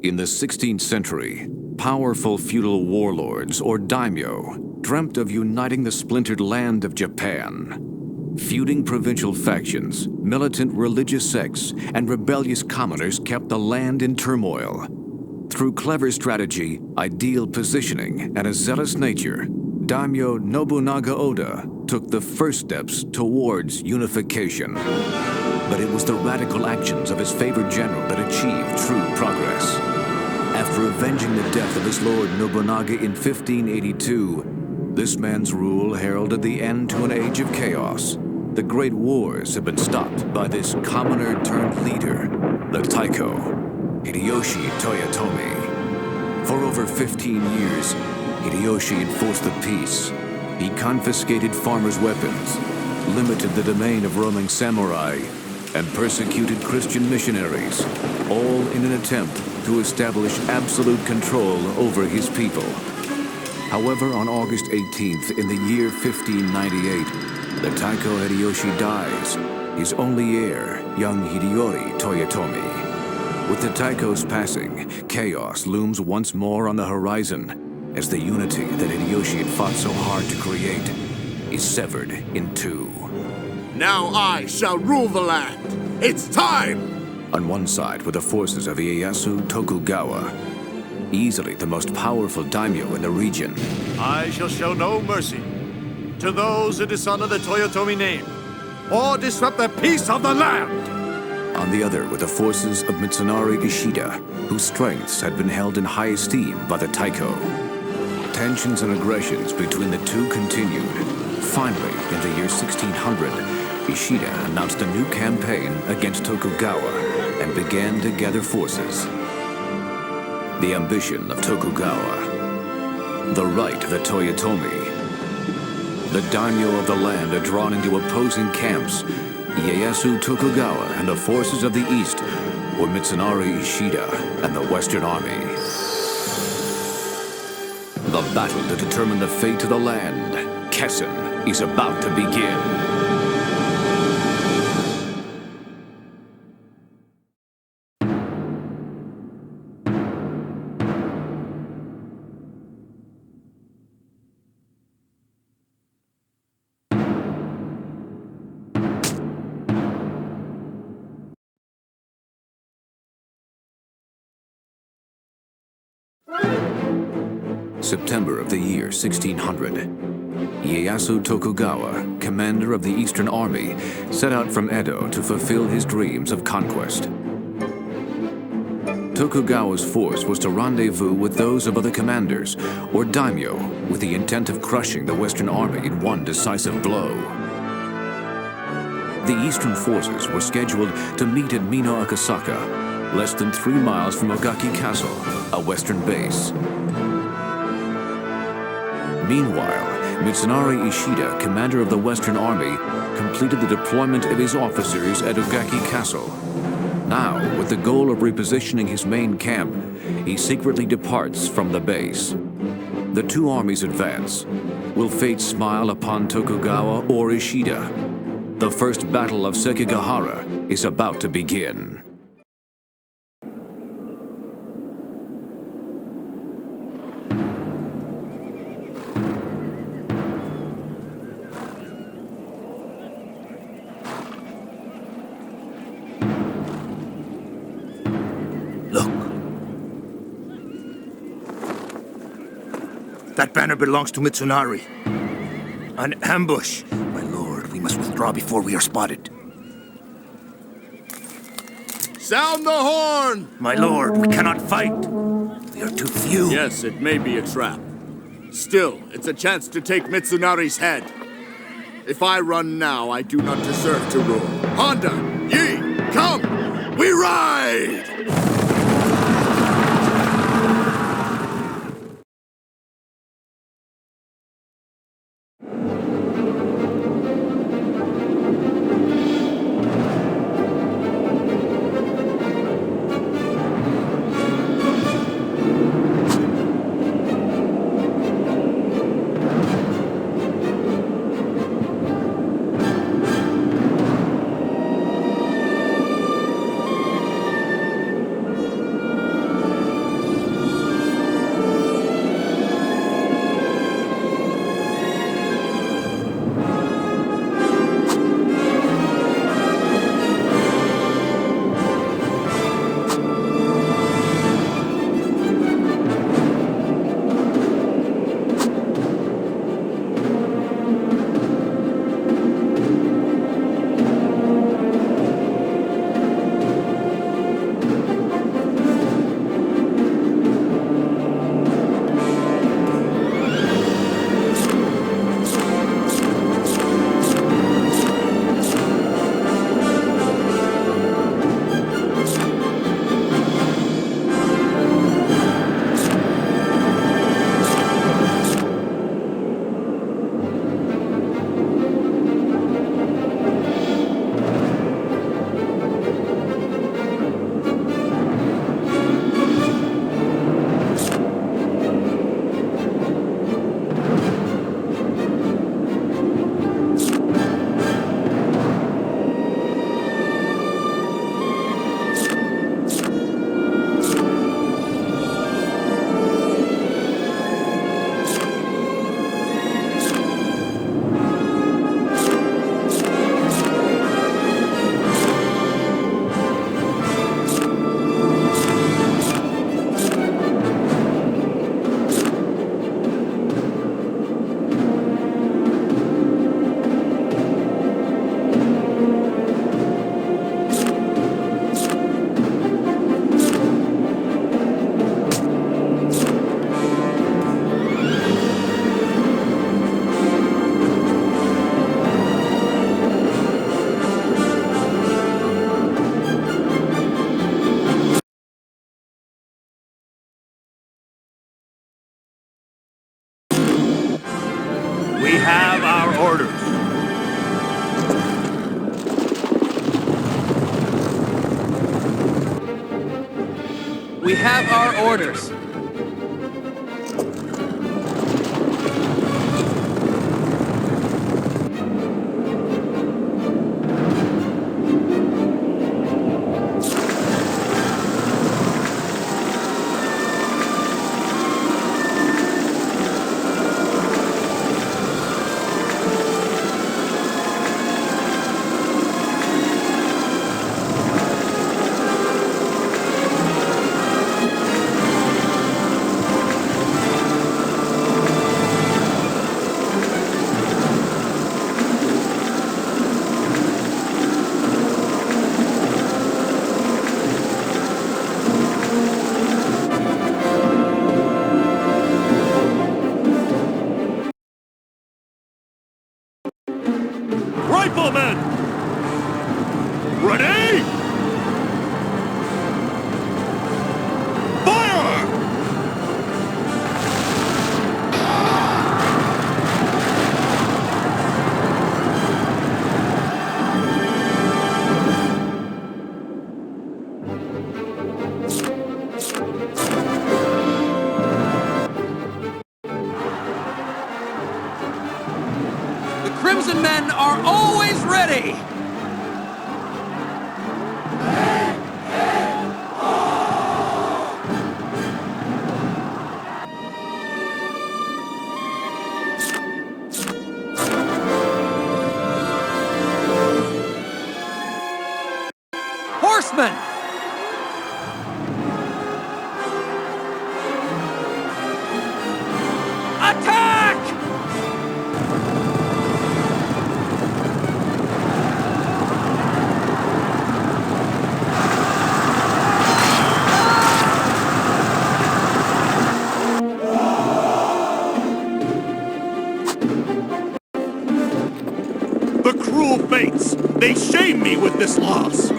In the 16th century, powerful feudal warlords, or daimyo, dreamt of uniting the splintered land of Japan. Feuding provincial factions, militant religious sects, and rebellious commoners kept the land in turmoil. Through clever strategy, ideal positioning, and a zealous nature, daimyo Nobunaga Oda took the first steps towards unification. But it was the radical actions of his favored general that achieved true progress. After avenging the death of his lord Nobunaga in 1582, this man's rule heralded the end to an age of chaos. The great wars had been stopped by this commoner-turned-leader, the Taiko, Hideyoshi Toyotomi. For over 15 years, Hideyoshi enforced the peace. He confiscated farmers' weapons, limited the domain of roaming samurai, and persecuted Christian missionaries, all in an attempt to establish absolute control over his people. However, on August 18th in the year 1598, the Taiko Hideyoshi dies, his only heir, young Hideyori Toyotomi. With the Taiko's passing, chaos looms once more on the horizon, as the unity that Hideyoshi had fought so hard to create is severed in two. Now I shall rule the land! It's time! On one side were the forces of Ieyasu Tokugawa, easily the most powerful daimyo in the region. I shall show no mercy to those who dishonor the Toyotomi name or disrupt the peace of the land. On the other were the forces of Mitsunari Ishida, whose strengths had been held in high esteem by the Taiko. Tensions and aggressions between the two continued. Finally, in the year 1600, Ishida announced a new campaign against Tokugawa and began to gather forces. The ambition of Tokugawa, the right of the Toyotomi. The daimyo of the land are drawn into opposing camps. Ieyasu Tokugawa and the forces of the east were Mitsunari Ishida and the Western Army. The battle to determine the fate of the land, Kessen, is about to begin. September of the year 1600. Ieyasu Tokugawa, commander of the Eastern Army, set out from Edo to fulfill his dreams of conquest. Tokugawa's force was to rendezvous with those of other commanders, or daimyo, with the intent of crushing the Western Army in one decisive blow. The Eastern forces were scheduled to meet at Mino Akasaka, less than 3 miles from Ogaki Castle, a Western base. Meanwhile, Mitsunari Ishida, commander of the Western Army, completed the deployment of his officers at Ogaki Castle. Now, with the goal of repositioning his main camp, he secretly departs from the base. The two armies advance. Will fate smile upon Tokugawa or Ishida? The first battle of Sekigahara is about to begin. That banner belongs to Mitsunari. An ambush! My lord, we must withdraw before we are spotted. Sound the horn! My lord, we cannot fight. We are too few. Yes, it may be a trap. Still, it's a chance to take Mitsunari's head. If I run now, I do not deserve to rule. Honda, Yi, come! We ride! We have our orders. We have our orders. Riflemen! Ready? Fire! The Crimson Men are always ready! Horsemen! They shame me with this loss.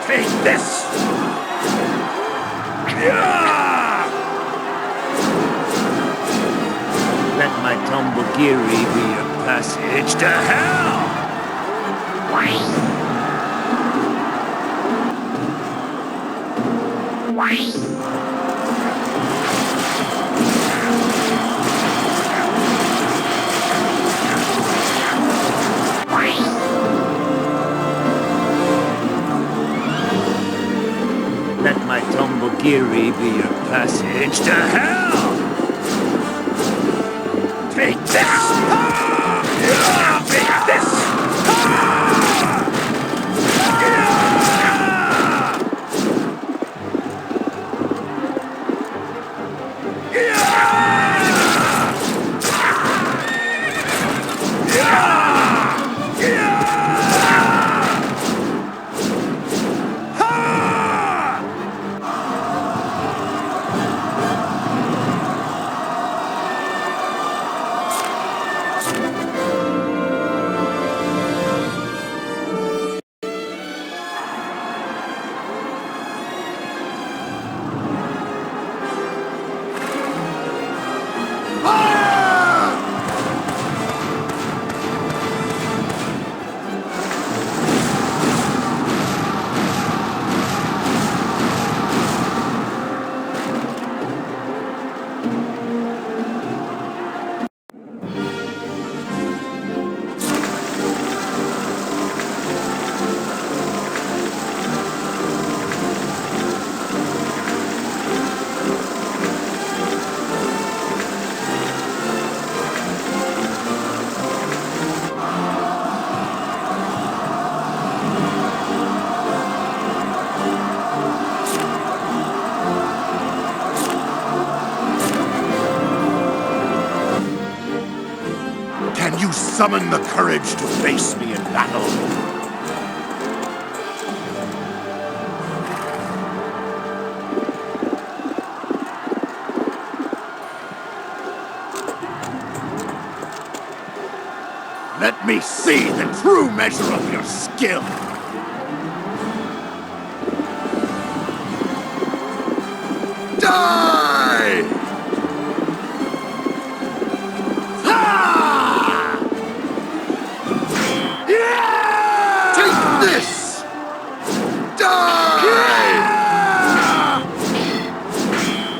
Take this! Let my Tombogiri be your passage to hell! Let my Tombogiri be your passage to hell! Take this! Take this! Can you summon the courage to face me in battle? Let me see the true measure of your skill! Die! Ha! Yeah! Take this! Die! Yeah!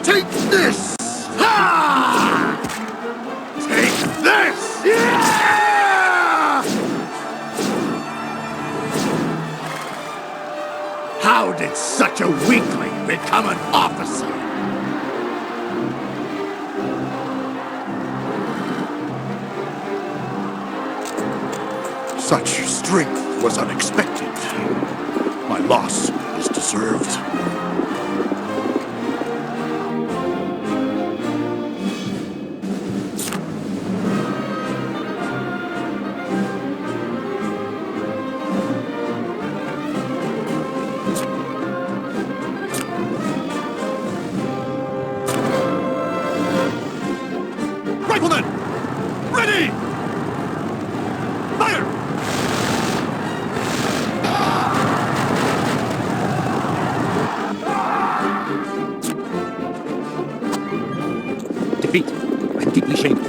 Take this! Ha! Take this! Yeah! How did such a weakling become an officer? Such strength was unexpected. My loss was deserved. Riflemen! Ready! Fire! Defeat. I'm deeply shamed.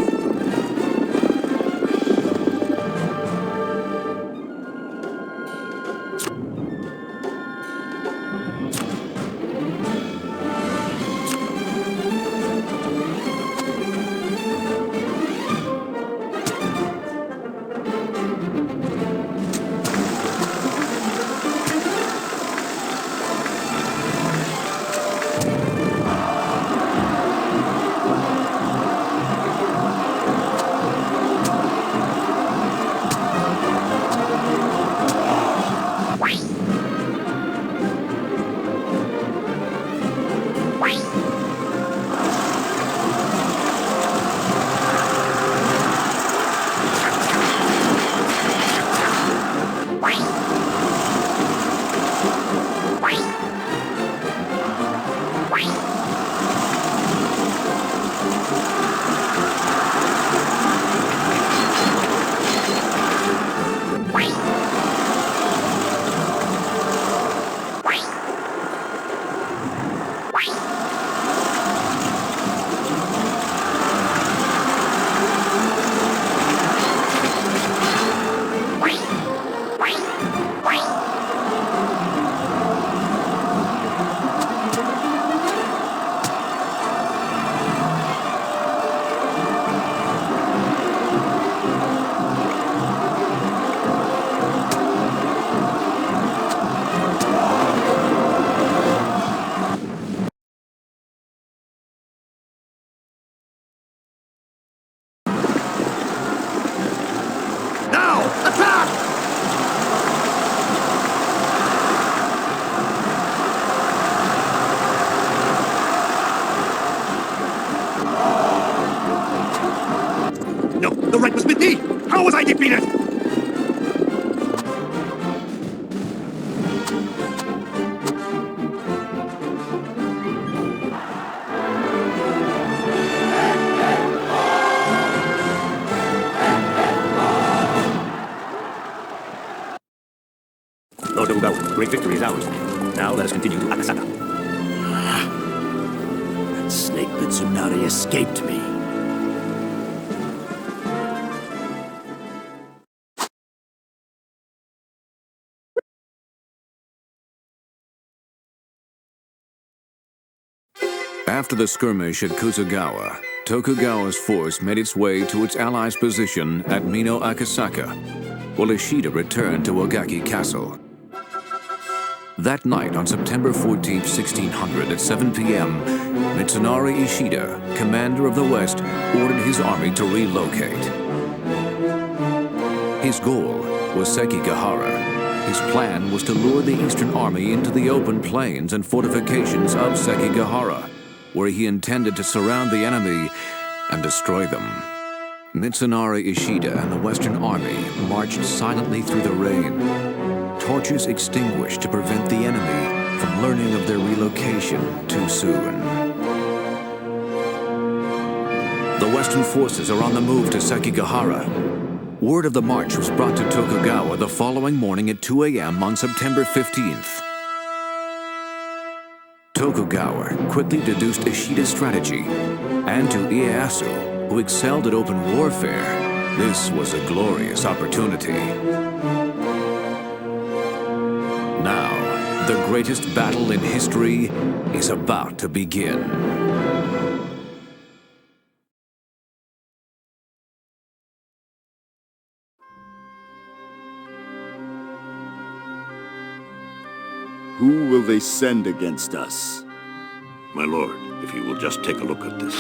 I defeated! Lord Tokugawa, great victory is ours. Now let us continue to Akasaka. That snake Mitsunari escaped me. After the skirmish at Kusagawa, Tokugawa's force made its way to its allies' position at Mino Akasaka, while Ishida returned to Ogaki Castle. That night, on September 14, 1600, at 7 p.m., Mitsunari Ishida, commander of the West, ordered his army to relocate. His goal was Sekigahara. His plan was to lure the Eastern Army into the open plains and fortifications of Sekigahara, where he intended to surround the enemy and destroy them. Mitsunari Ishida and the Western Army marched silently through the rain, torches extinguished to prevent the enemy from learning of their relocation too soon. The Western forces are on the move to Sekigahara. Word of the march was brought to Tokugawa the following morning at 2 a.m. on September 15th. Tokugawa quickly deduced Ishida's strategy, and to Ieyasu, who excelled at open warfare, this was a glorious opportunity. Now, the greatest battle in history is about to begin. Who will they send against us? My lord, if you will just take a look at this.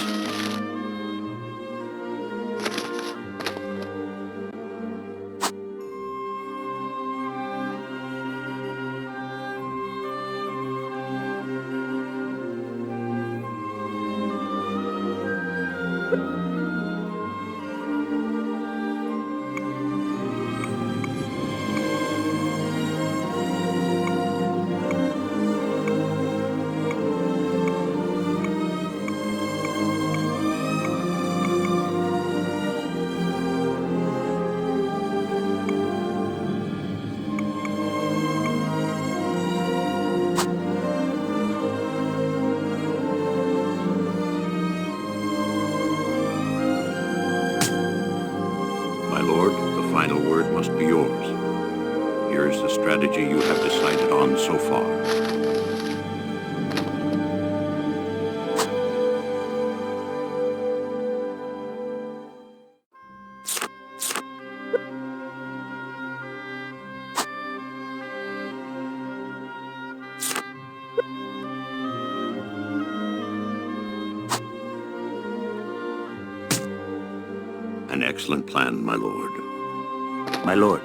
Final word must be yours. Here is the strategy you have decided on so far. An excellent plan, my lord. My lord,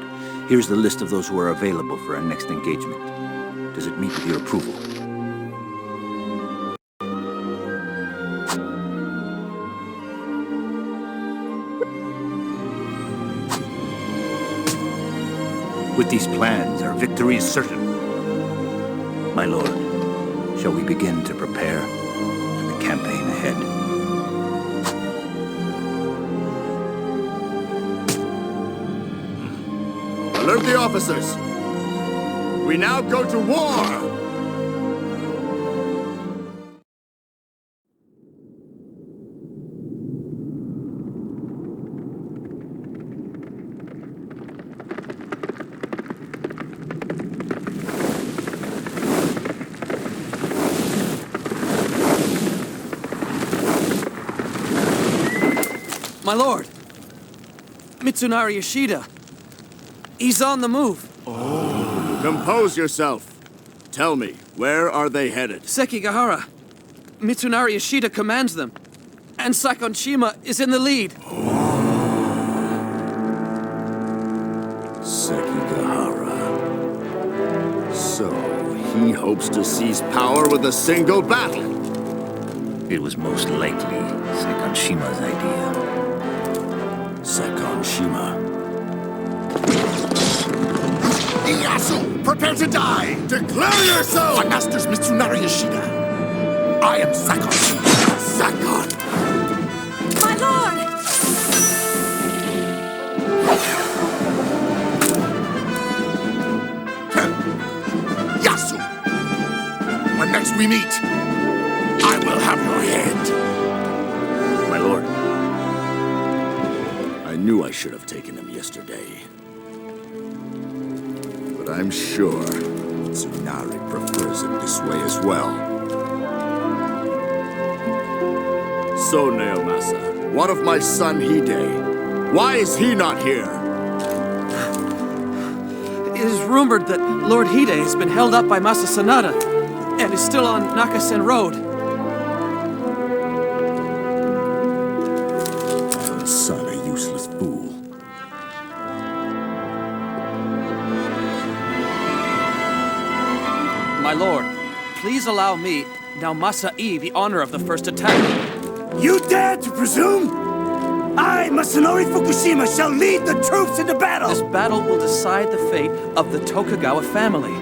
here's the list of those who are available for our next engagement. Does it meet with your approval? With these plans, our victory is certain. My lord, shall we begin to prepare for the campaign ahead? Alert the officers! We now go to war! My lord! Mitsunari Yoshida! He's on the move! Compose yourself. Tell me, where are they headed? Sekigahara. Mitsunari Yoshida commands them. And Sakonshima is in the lead. Sekigahara. So, he hopes to seize power with a single battle. It was most likely Sakonshima's idea. Sakonshima. Ieyasu, prepare to die! Declare yourself! My master's Mitsunari Yoshida. I am Sakon. Sakon! My lord! Yasu! When next we meet, I will have your head. My lord. I knew I should have taken him yesterday. But I'm sure Tsunari prefers it this way as well. So, Naomasa, what of my son Hide? Why is he not here? It is rumored that Lord Hide has been held up by Masa Sanada and is still on Nakasen Road. My son, a useless fool. My lord, please allow me, Naomasa-i, the honor of the first attack. You dare to presume? I, Masanori Fukushima, shall lead the troops into battle! This battle will decide the fate of the Tokugawa family.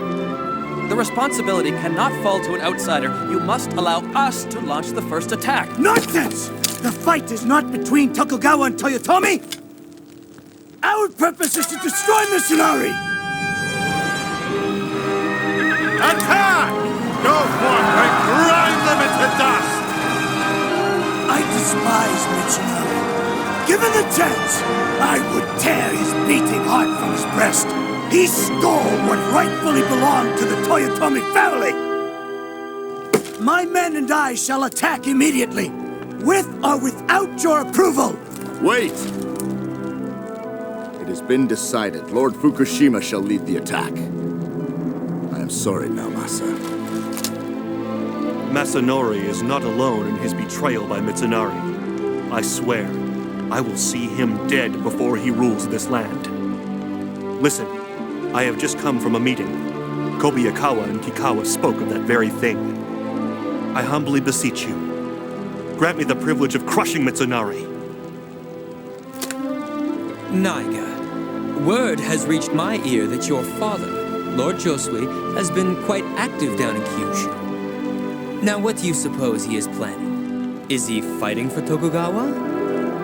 The responsibility cannot fall to an outsider. You must allow us to launch the first attack. Nonsense! The fight is not between Tokugawa and Toyotomi! Our purpose is to destroy Mitsunari! Attack! Go forth and grind them into dust! I despise Mitsunari. Given the chance, I would tear his beating heart from his breast. He stole what rightfully belonged to the Toyotomi family! My men and I shall attack immediately, with or without your approval! Wait! It has been decided. Lord Fukushima shall lead the attack. I am sorry, Naomasa. Masanori is not alone in his betrayal by Mitsunari. I swear, I will see him dead before he rules this land. Listen, I have just come from a meeting. Kobayakawa and Kikawa spoke of that very thing. I humbly beseech you, grant me the privilege of crushing Mitsunari. Naiga, word has reached my ear that your father, Lord Josui, has been quite active down in Kyushu. Now, what do you suppose he is planning? Is he fighting for Tokugawa?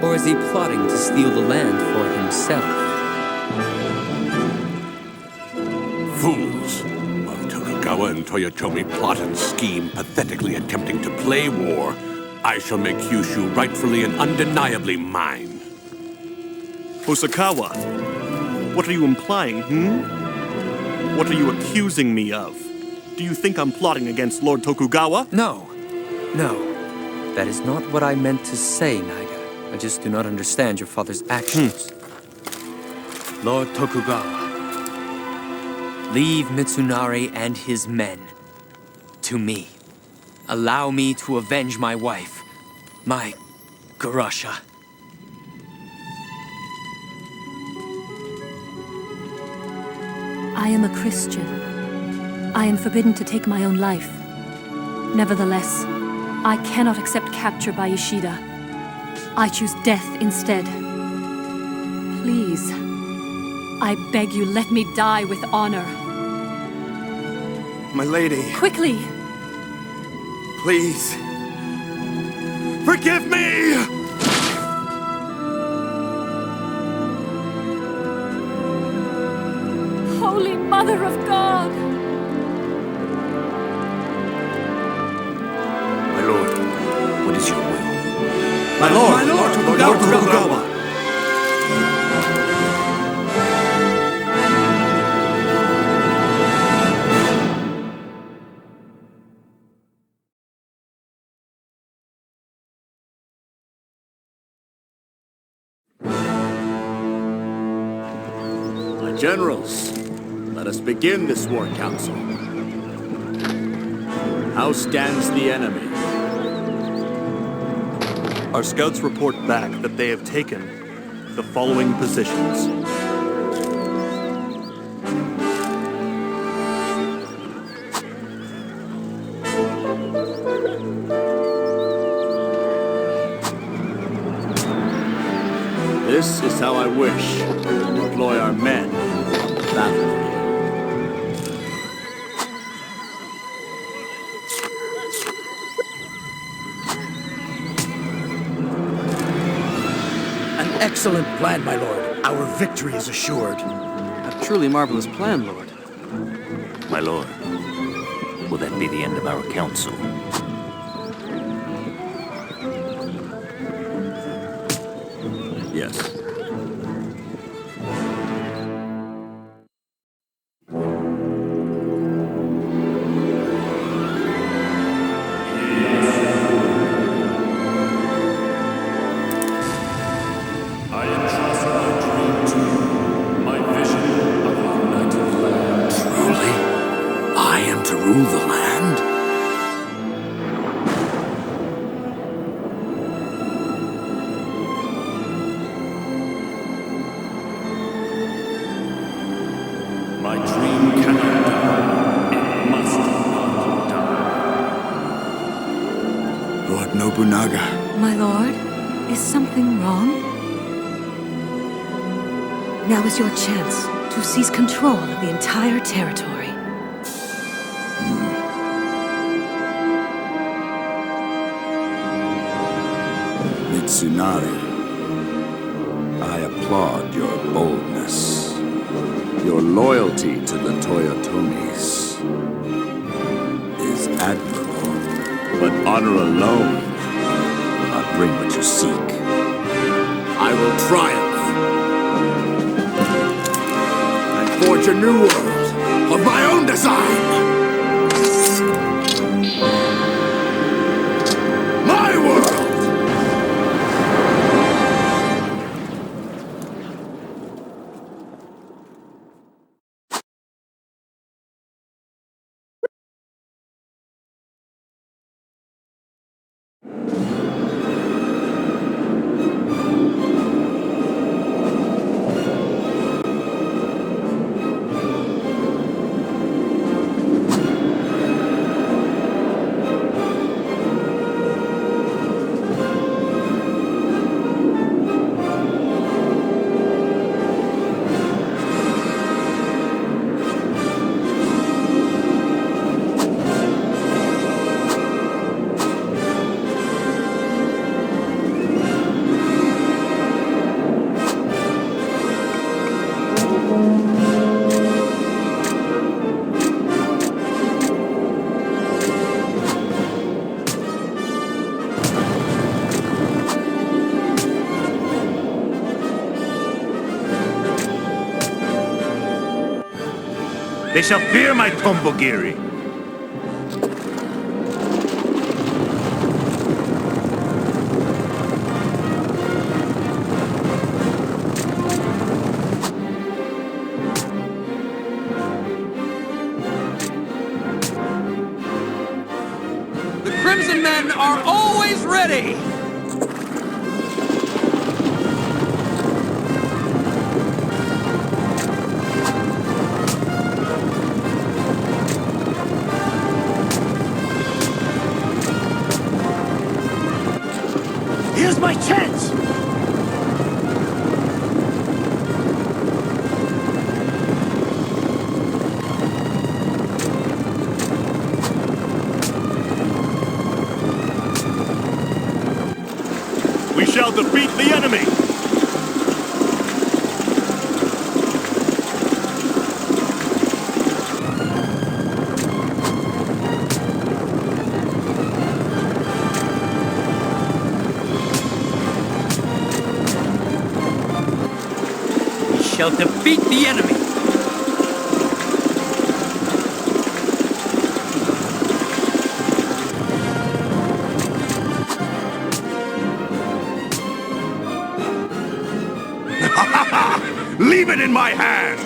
Or is he plotting to steal the land for himself? Fools! While Tokugawa and Toyotomi plot and scheme, pathetically attempting to play war, I shall make Kyushu rightfully and undeniably mine. Hosokawa, what are you implying, What are you accusing me of? Do you think I'm plotting against Lord Tokugawa? No. That is not what I meant to say, Naiga. I just do not understand your father's actions. Lord Tokugawa, leave Mitsunari and his men to me. Allow me to avenge my wife, my Garasha. I am a Christian. I am forbidden to take my own life. Nevertheless, I cannot accept capture by Yoshida. I choose death instead. Please, I beg you, let me die with honor. My lady, Quickly! please. Forgive me! Holy Mother of God! My lord, what is your will? My lord, Lord Tokugawa! My generals, let us begin this war council. How stands the enemy? Our scouts report back that they have taken the following positions. This is how I wish to deploy our men on the battlefield. excellent plan, my lord. Our victory is assured. A truly marvelous plan, Lord. My lord, will that be the end of our council? Yes. I entrust my dream to you, my vision of a united land. Truly? I am to rule the land? My dream cannot die. It must not die. Lord Nobunaga. My lord, is something wrong? Now is your chance to seize control of the entire territory. Mitsunari, I applaud your boldness. Your loyalty to the Toyotomis is admirable. But honor alone will not bring what you seek. I will triumph and forge a new world of my own design. My world! They shall fear my Tombogiri. The Crimson Men are always ready! Here's my chance! We shall defeat the enemy! We shall defeat the enemy! Leave it in my hands!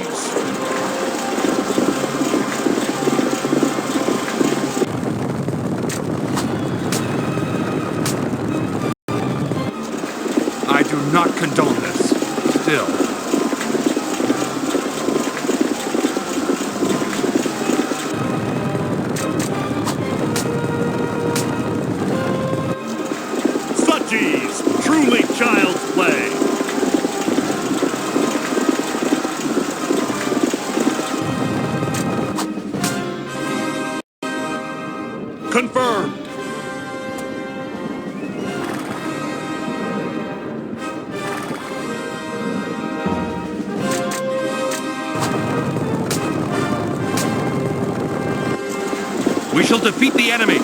I do not condone this. Still. Suchies! Truly child's play! Confirmed! We shall defeat the enemy!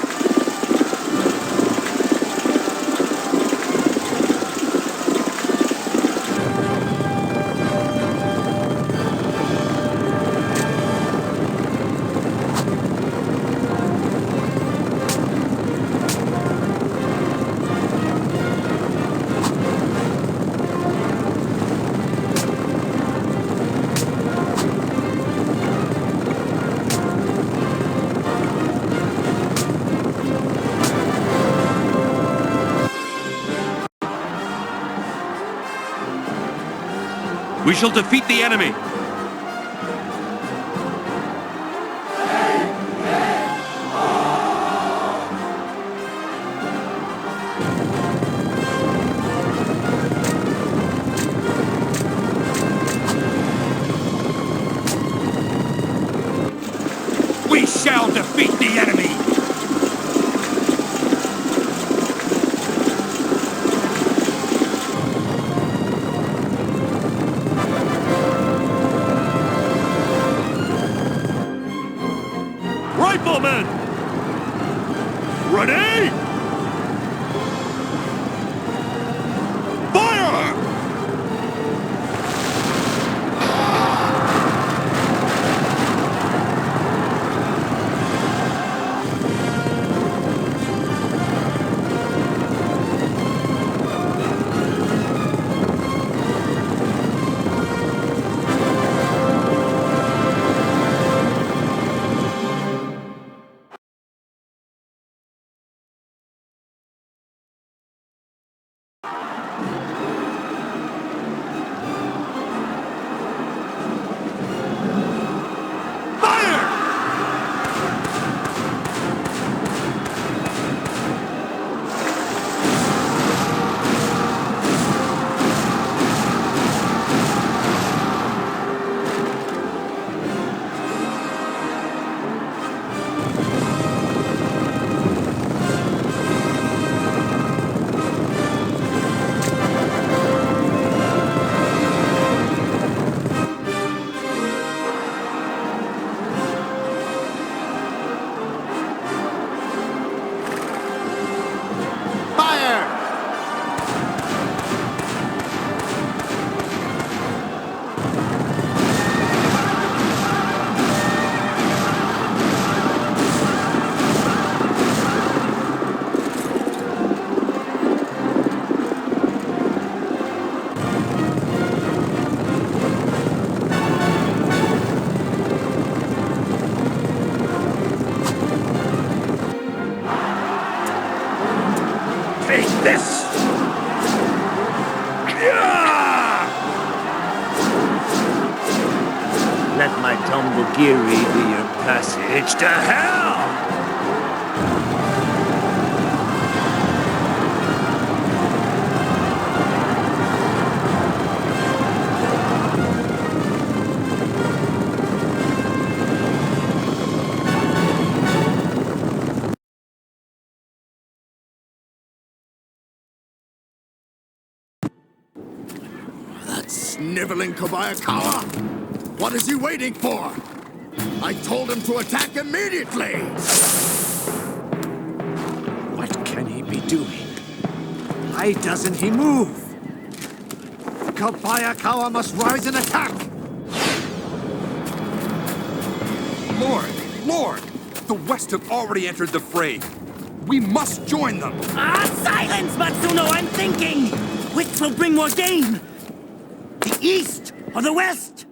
We shall defeat the enemy! We shall defeat the enemy! Riflemen! Ready? Fire! This! Let my Tombogiri be your passage to hell! Sniveling Kobayakawa! What is he waiting for? I told him to attack immediately! What can he be doing? Why doesn't he move? Kobayakawa must rise and attack! Lord! The West have already entered the fray. We must join them! Silence, Matsuno! I'm thinking! Which will bring more gain? The East or the West?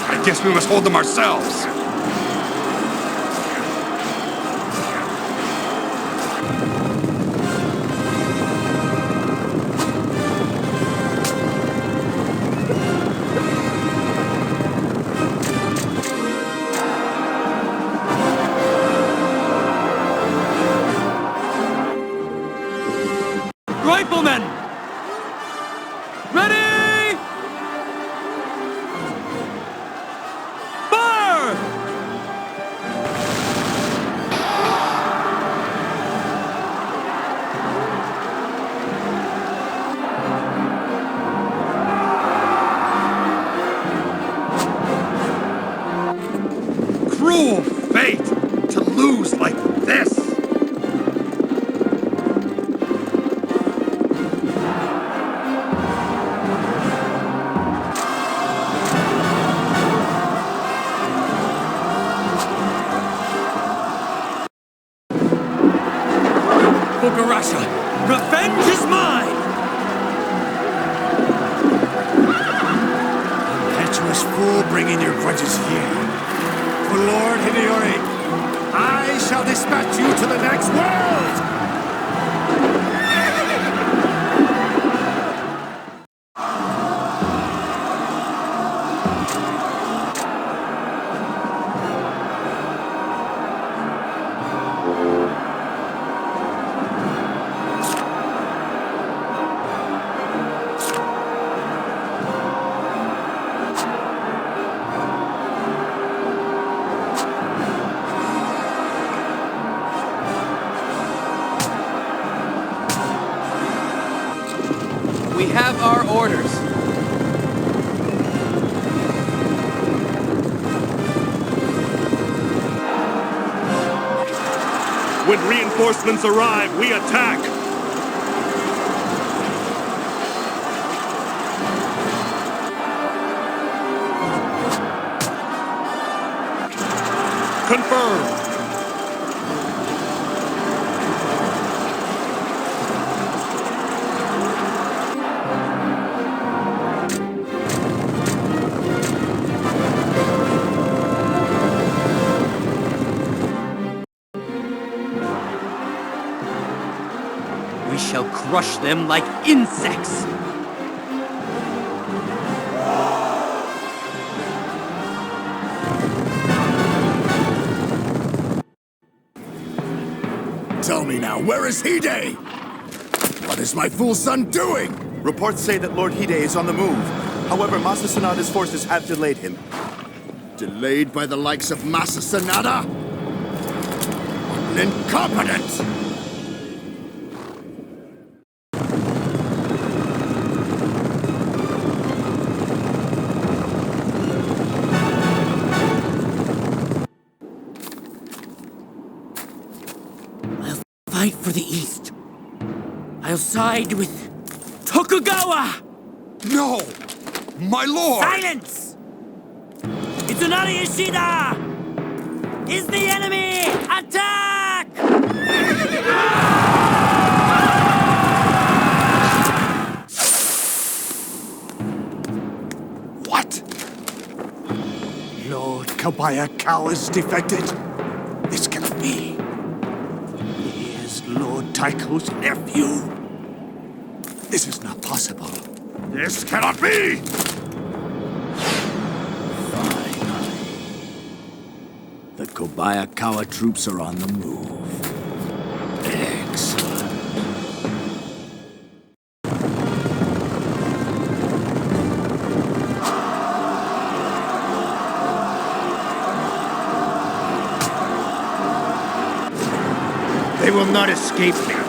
I guess we must hold them ourselves. Riflemen! Ready! Ogarasha, revenge is mine! Impetuous fool bringing your grudges here. For Lord Hideyori, I shall dispatch you to the next world! We have our orders. When reinforcements arrive, we attack! Confirmed! We shall crush them like insects! Tell me now, where is Hide? What is my fool son doing? Reports say that Lord Hide is on the move. However, Masa Sanada's forces have delayed him. Delayed by the likes of Masa Sanada? What an incompetent! Fight for the East. I'll side with Tokugawa! No! My lord! Silence! Itsunari Ishida is the enemy! Attack! What? Lord Kobayakawa is defected? This cannot be. He is Lord Taiko's nephew. This is not possible. This cannot be! Finally. The Kobayakawa troops are on the move. Excellent. They will not escape here.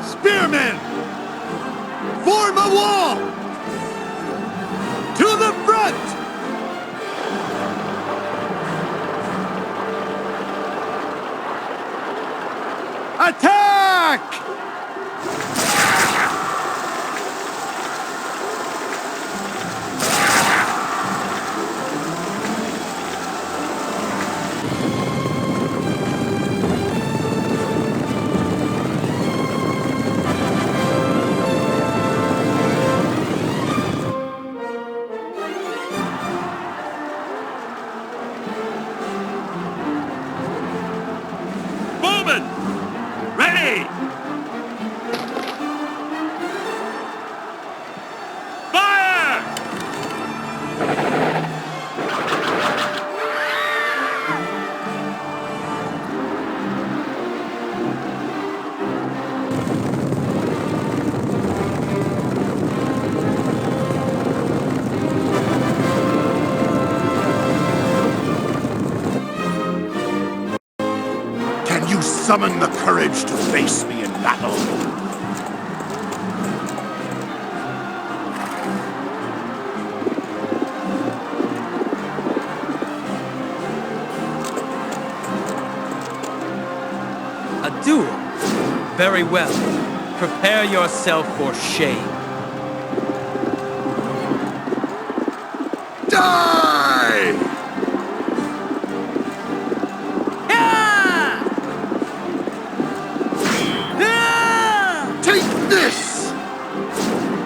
Spearmen! Form a wall! To the front! Attack! Bowman! Ready! Fire! Can you summon the courage to face me in battle? A duel? Very well. Prepare yourself for shame. Die! Take this!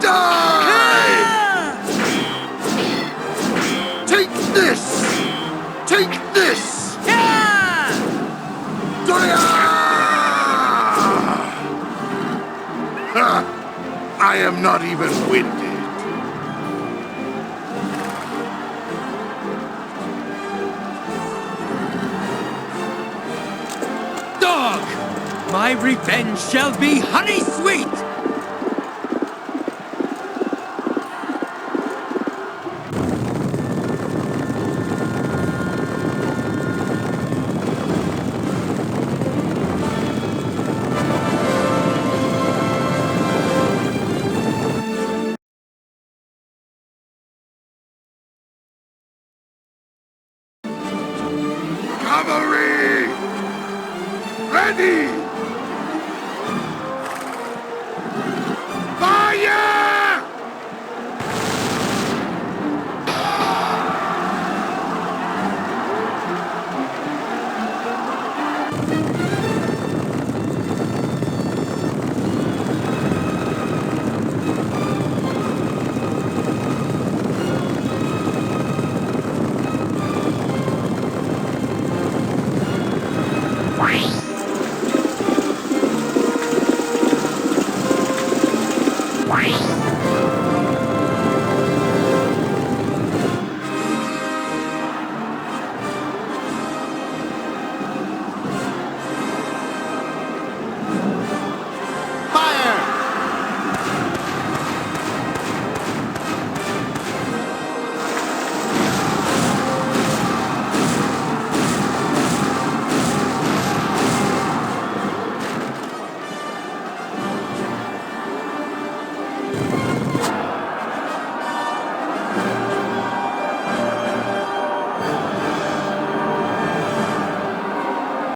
Die! Take this! Take this! I am not even winded. Dog! My revenge shall be honey sweet! Cavalry! Ready! Fire! Bye.